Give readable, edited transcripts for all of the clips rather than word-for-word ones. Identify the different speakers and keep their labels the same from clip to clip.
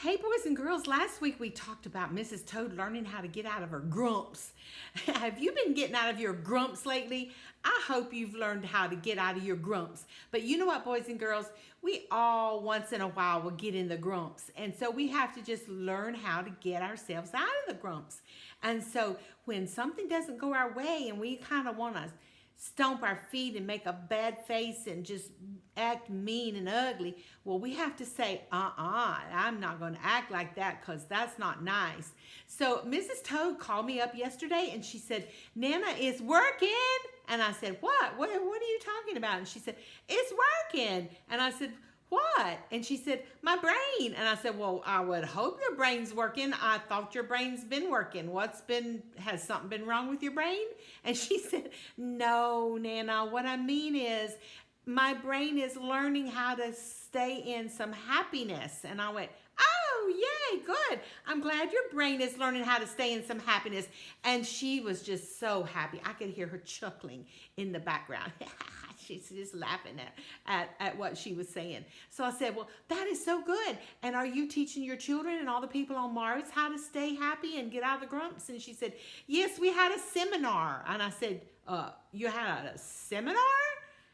Speaker 1: Hey, boys and girls, last week we talked about Mrs. Toad learning how to get out of her grumps. Have you been getting out of your grumps lately? I hope you've learned how to get out of your grumps. But you know what, boys and girls? We all once in a while will get in the grumps. And so we have to just learn how to get ourselves out of the grumps. And so when something doesn't go our way and we kind of want to stomp our feet and make a bad face and just act mean and ugly, well, we have to say, I'm not going to act like that because that's not nice. So Mrs. Toad called me up yesterday and she said, Nana, it's working. And I said, what are you talking about? And she said, it's working. And I said, what? And she said, my brain. And I said, well, I would hope your brain's working. I thought your brain's been working. Has something been wrong with your brain? And she said, no, Nana, what I mean is my brain is learning how to stay in some happiness. And I went, oh, yay, good. I'm glad your brain is learning how to stay in some happiness. And she was just so happy. I could hear her chuckling in the background. She's just laughing at what she was saying. So I said, well, that is so good. And are you teaching your children and all the people on Mars how to stay happy and get out of the grumps? And she said, yes, we had a seminar. And I said, you had a seminar?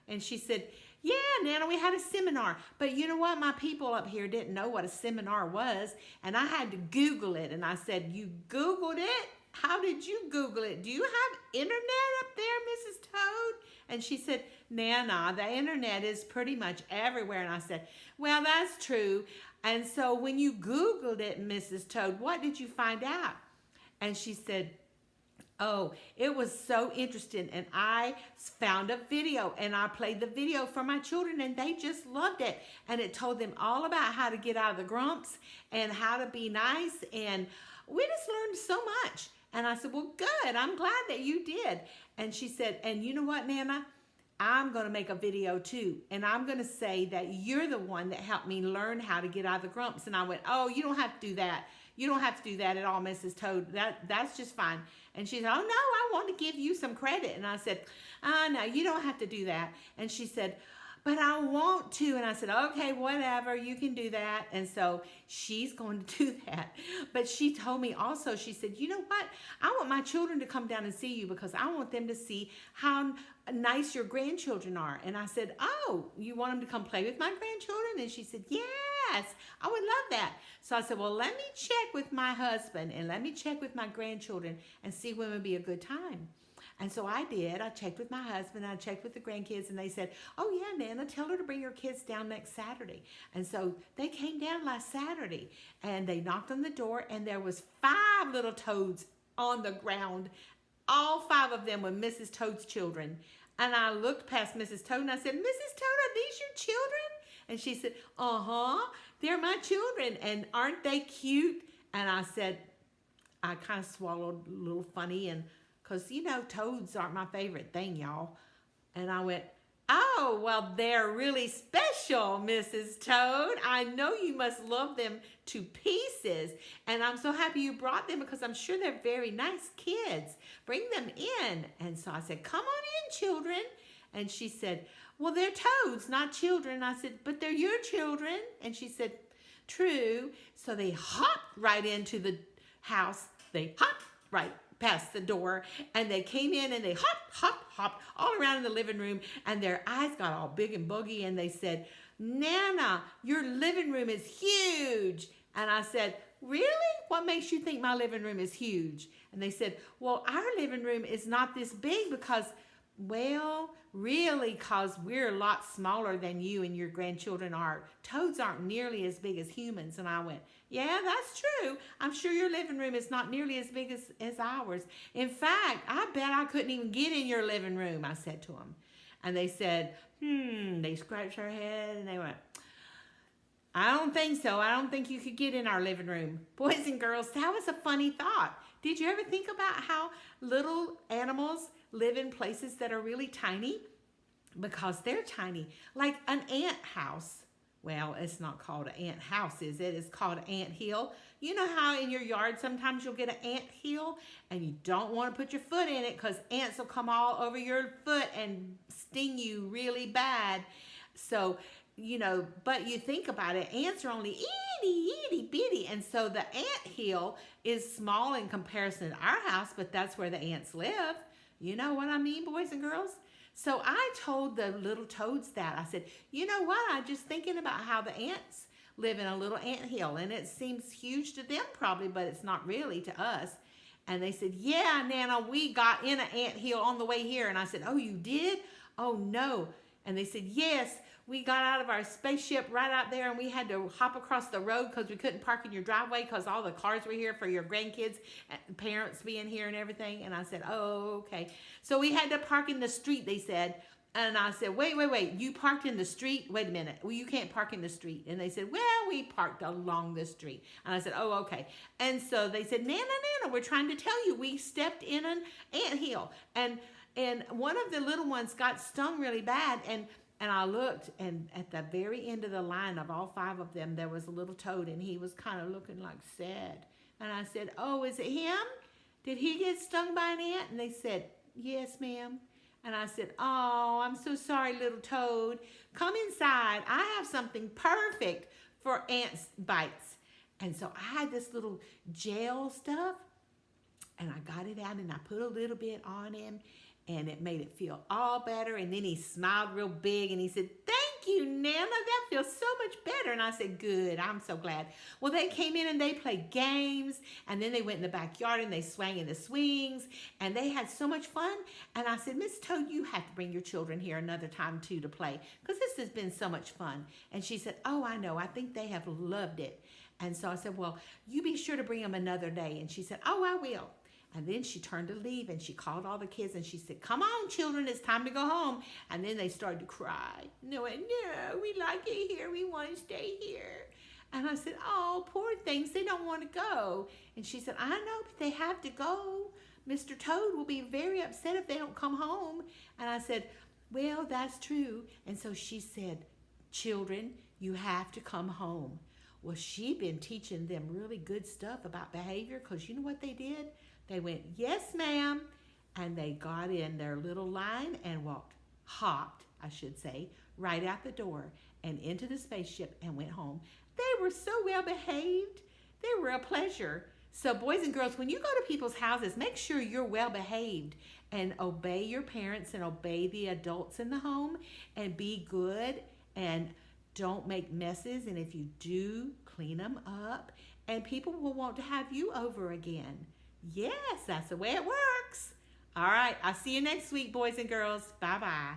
Speaker 1: And she said, yeah, Nana, we had a seminar. But you know what? My people up here didn't know what a seminar was. And I had to Google it. And I said, you Googled it? How did you Google it? Do you have internet up there, Mrs. Toad? And she said, Nana, the internet is pretty much everywhere. And I said, well, that's true. And so when you Googled it, Mrs. Toad, what did you find out? And she said, oh, it was so interesting. And I found a video and I played the video for my children and they just loved it. And it told them all about how to get out of the grumps and how to be nice. And we just learned so much. And I said, well, good. I'm glad that you did. And she said, and you know what, Nana? I'm going to make a video too. And I'm going to say that you're the one that helped me learn how to get out of the grumps. And I went, oh, you don't have to do that. You don't have to do that at all, Mrs. Toad. That's just fine. And she said, oh, no, I want to give you some credit. And I said, no, you don't have to do that. And she said, but I want to. And I said, okay, whatever, you can do that. And so she's going to do that. But she told me also, she said, you know what? I want my children to come down and see you because I want them to see how nice your grandchildren are. And I said, oh, you want them to come play with my grandchildren? And she said, yes, I would love that. So I said, well, let me check with my husband and let me check with my grandchildren and see when would be a good time. And so I did. I checked with my husband. I checked with the grandkids. And they said, oh, yeah, Nana, tell her to bring her kids down next Saturday. And so they came down last Saturday. And they knocked on the door. And there was 5 little toads on the ground. All 5 of them were Mrs. Toad's children. And I looked past Mrs. Toad. And I said, Mrs. Toad, are these your children? And she said, they're my children. And aren't they cute? And I said, I kind of swallowed a little funny and because, you know, toads aren't my favorite thing, y'all. And I went, oh, well, they're really special, Mrs. Toad. I know you must love them to pieces. And I'm so happy you brought them because I'm sure they're very nice kids. Bring them in. And so I said, come on in, children. And she said, well, they're toads, not children. I said, but they're your children. And she said, true. So they hopped right into the house. They hopped right past the door and they came in and they hopped all around in the living room and their eyes got all big and boogy and they said, Nana, your living room is huge. And I said, really? What makes you think my living room is huge? And they said, well, our living room is not this big because, well, really, because we're a lot smaller than you and your grandchildren are. Toads aren't nearly as big as humans. And I went, yeah, that's true. I'm sure your living room is not nearly as big as ours. In fact, I bet I couldn't even get in your living room, I said to them. And they said, they scratched their head and they went, I don't think so. I don't think you could get in our living room. Boys and girls, that was a funny thought. Did you ever think about how little animals live in places that are really tiny? Because they're tiny. Like an ant house. Well, it's not called an ant house, is it? It's called an ant hill. You know how in your yard sometimes you'll get an ant hill and you don't want to put your foot in it because ants will come all over your foot and sting you really bad. So, you know, but you think about it, ants are only itty bitty. And so the ant hill is small in comparison to our house, but that's where the ants live. You know what I mean, boys and girls? So I told the little toads that. I said, you know what? I'm just thinking about how the ants live in a little ant hill, and it seems huge to them probably, but it's not really to us. And they said, yeah, Nana, we got in an ant hill on the way here. And I said, oh, you did? Oh, no. And they said, yes, we got out of our spaceship right out there, and we had to hop across the road because we couldn't park in your driveway because all the cars were here for your grandkids, and parents being here and everything. And I said, oh, okay. So we had to park in the street, they said. And I said, wait, you parked in the street? Wait a minute. Well, you can't park in the street. And they said, well, we parked along the street. And I said, oh, okay. And so they said, Nana, we're trying to tell you, we stepped in an anthill. And one of the little ones got stung really bad. And I looked, and at the very end of the line of all 5 of them, there was a little toad, and he was kind of looking like sad. And I said, oh, is it him? Did he get stung by an ant? And they said, yes, ma'am. And I said, oh, I'm so sorry, little toad. Come inside. I have something perfect for ants bites. And so I had this little gel stuff, and I got it out, and I put a little bit on him, and it made it feel all better. And then he smiled real big, and he said, thank you, Nana. That feels so much better. And I said, good. I'm so glad. Well, they came in and they played games, and then they went in the backyard and they swang in the swings, and they had so much fun. And I said, Miss Toad, you have to bring your children here another time too to play, because this has been so much fun. And she said, oh, I know. I think they have loved it. And so I said, well, you be sure to bring them another day. And she said, oh, I will. And then she turned to leave, and she called all the kids, and she said, come on, children, it's time to go home. And then they started to cry. No, we like it here. We want to stay here. And I said, oh, poor things. They don't want to go. And she said, I know, but they have to go. Mr. Toad will be very upset if they don't come home. And I said, well, that's true. And so she said, children, you have to come home. Well, she'd been teaching them really good stuff about behavior, because you know what they did? They went, yes, ma'am. And they got in their little line and hopped, I should say, right out the door and into the spaceship and went home. They were so well behaved. They were a pleasure. So boys and girls, when you go to people's houses, make sure you're well behaved and obey your parents and obey the adults in the home and be good and don't make messes. And if you do, clean them up, and people will want to have you over again. Yes, that's the way it works. All right, I'll see you next week, boys and girls. Bye-bye.